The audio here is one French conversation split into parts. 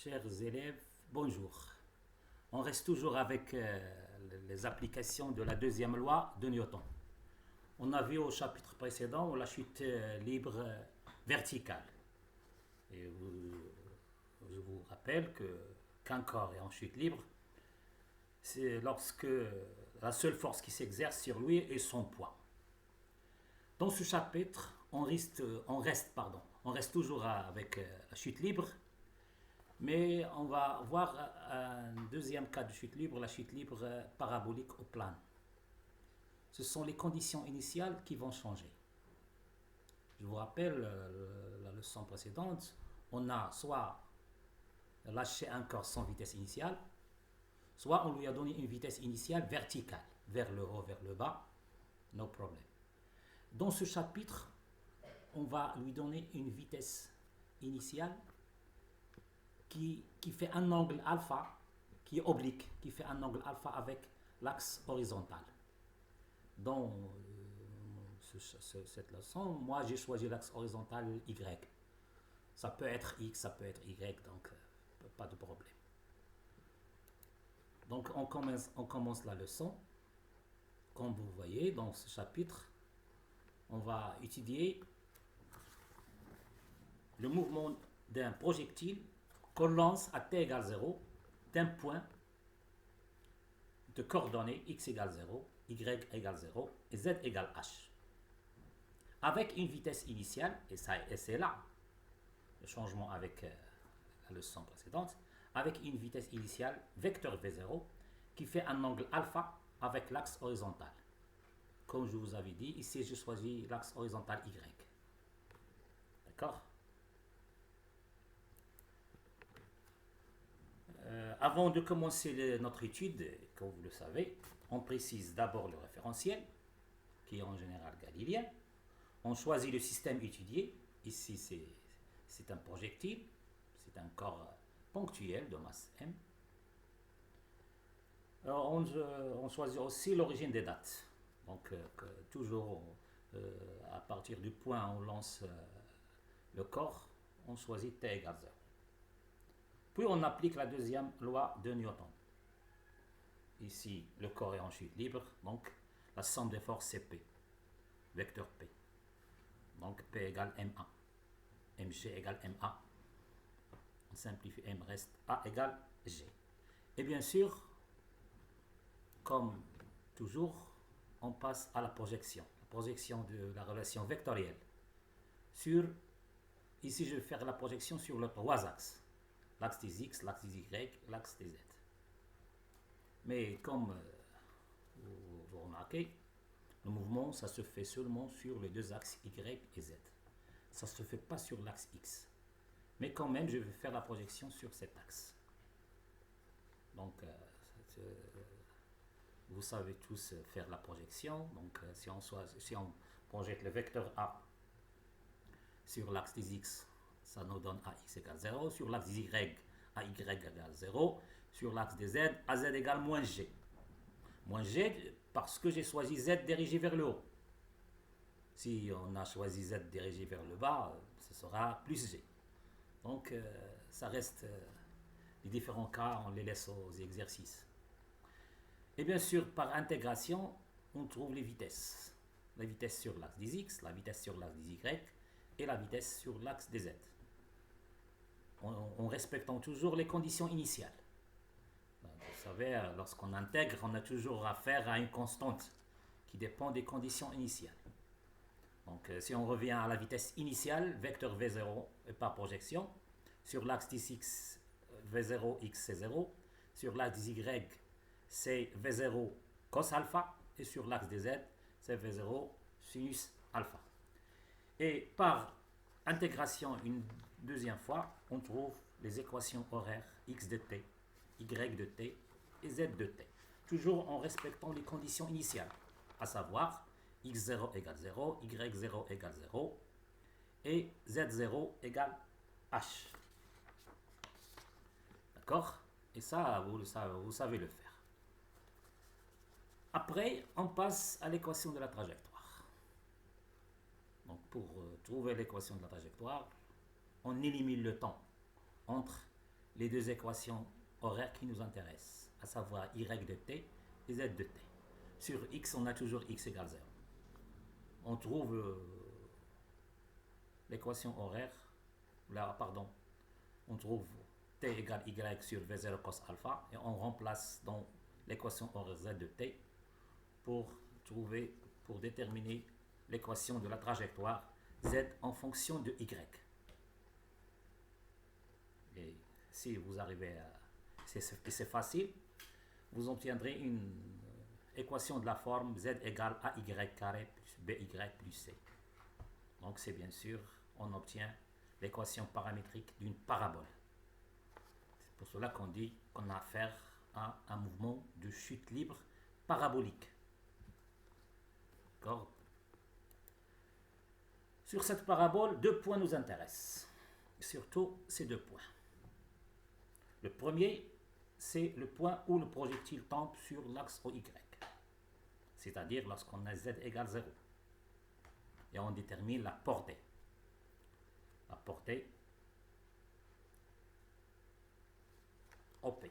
Chers élèves, bonjour. On reste toujours avec les applications de la deuxième loi de Newton. On a vu au chapitre précédent la chute libre verticale. Et je vous rappelle qu'un corps est en chute libre, c'est lorsque la seule force qui s'exerce sur lui est son poids. Dans ce chapitre, on reste toujours avec la chute libre, mais on va voir un deuxième cas de chute libre, la chute libre parabolique au plane. Ce sont les conditions initiales qui vont changer. Je vous rappelle la leçon précédente, on a soit lâché un corps sans vitesse initiale, soit on lui a donné une vitesse initiale verticale, vers le haut, vers le bas, no problem. Dans ce chapitre, on va lui donner une vitesse initiale qui fait un angle alpha, qui est oblique, qui fait un angle alpha avec l'axe horizontal. Dans cette leçon, moi j'ai choisi l'axe horizontal Y. Ça peut être X, ça peut être Y, donc pas de problème. Donc on commence la leçon. Comme vous voyez dans ce chapitre, on va étudier le mouvement d'un projectile qu'on lance à t égale 0 d'un point de coordonnées x égale 0, y égale 0 et z égale h. Avec une vitesse initiale, et c'est là le changement avec la leçon précédente, avec une vitesse initiale vecteur v0 qui fait un angle alpha avec l'axe horizontal. Comme je vous avais dit, ici j'ai choisi l'axe horizontal y. D'accord? Avant de commencer notre étude, comme vous le savez, on précise d'abord le référentiel, qui est en général galiléen. On choisit le système étudié. Ici, c'est un projectile, c'est un corps ponctuel de masse m. Alors, on choisit aussi l'origine des dates. Donc, toujours à partir du point où on lance le corps, on choisit t égale 0. Puis on applique la deuxième loi de Newton. Ici, le corps est en chute libre, donc la somme des forces c'est P, vecteur P. Donc P égale MA, mg égale MA. On simplifie, M reste A égale G. Et bien sûr, comme toujours, on passe à la projection de la relation vectorielle. Ici, je vais faire la projection sur les trois axes. L'axe des X, l'axe des Y, l'axe des Z. Mais comme vous remarquez, le mouvement, ça se fait seulement sur les deux axes Y et Z. Ça ne se fait pas sur l'axe X. Mais quand même, je vais faire la projection sur cet axe. Donc, vous savez tous faire la projection. Donc, si on projette le vecteur A sur l'axe des X, ça nous donne AX égale 0. Sur l'axe des Y, AY égale 0. Sur l'axe des Z, AZ égale moins G. Moins G parce que j'ai choisi Z dirigé vers le haut. Si on a choisi Z dirigé vers le bas, ce sera plus G. Donc, ça reste les différents cas, on les laisse aux exercices. Et bien sûr, par intégration, on trouve les vitesses. La vitesse sur l'axe des X, la vitesse sur l'axe des Y et la vitesse sur l'axe des Z. En respectant toujours les conditions initiales. Vous savez, lorsqu'on intègre, on a toujours affaire à une constante qui dépend des conditions initiales. Donc, si on revient à la vitesse initiale, vecteur V0 et par projection, sur l'axe des X, V0, X c'est 0, sur l'axe des Y, c'est V0 cos alpha, et sur l'axe des Z, c'est V0 sinus alpha. Et par intégration une deuxième fois, on trouve les équations horaires X de t, Y de t et Z de t, toujours en respectant les conditions initiales, à savoir x0 égale 0, y0 égale 0 et z0 égale h. D'accord? Et ça, vous savez le faire. Après, on passe à l'équation de la trajectoire. Donc, pour trouver l'équation de la trajectoire, on élimine le temps entre les deux équations horaires qui nous intéressent, à savoir y de t et z de t. Sur x, on a toujours x égale 0. On trouve l'équation horaire, là, pardon, on trouve t égale y sur v0 cos alpha et on remplace dans l'équation horaire z de t pour déterminer l'équation de la trajectoire z en fonction de y. Et si vous arrivez à... c'est facile, vous obtiendrez une équation de la forme z égale ay carré plus by plus c. Donc c'est bien sûr, on obtient l'équation paramétrique d'une parabole. C'est pour cela qu'on dit qu'on a affaire à un mouvement de chute libre parabolique. D'accord? Sur cette parabole, deux points nous intéressent. Surtout ces deux points. Le premier, c'est le point où le projectile tombe sur l'axe OY. C'est-à-dire lorsqu'on a z égale 0. Et on détermine la portée. La portée OP,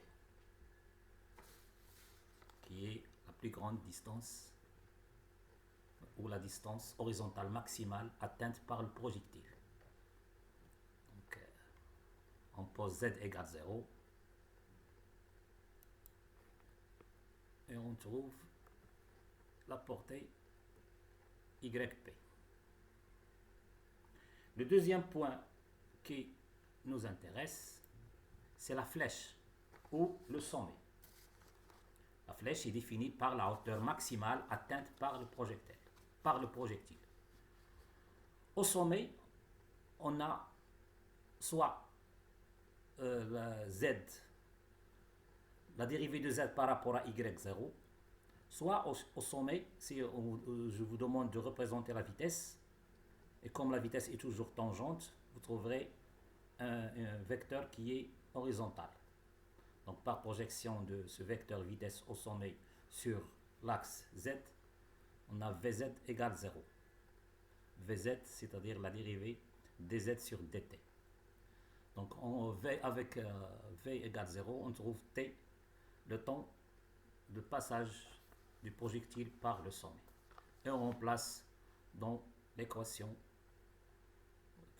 qui est la plus grande distance ou la distance horizontale maximale atteinte par le projectile. Donc, on pose z égale 0 et on trouve la portée YP. Le deuxième point qui nous intéresse, c'est la flèche ou le sommet. La flèche est définie par la hauteur maximale atteinte par le projectile. Au sommet, on a soit la z, la dérivée de z par rapport à y0, soit au sommet, si je vous demande de représenter la vitesse, et comme la vitesse est toujours tangente, vous trouverez un vecteur qui est horizontal. Donc par projection de ce vecteur vitesse au sommet sur l'axe z, on a Vz égale 0. Vz, c'est-à-dire la dérivée dz sur dt. Donc avec v égale 0, on trouve t, le temps de passage du projectile par le sommet. Et on remplace dans l'équation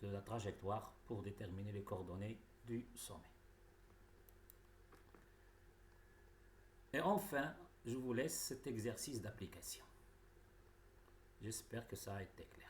de la trajectoire pour déterminer les coordonnées du sommet. Et enfin, je vous laisse cet exercice d'application. J'espère que ça a été clair.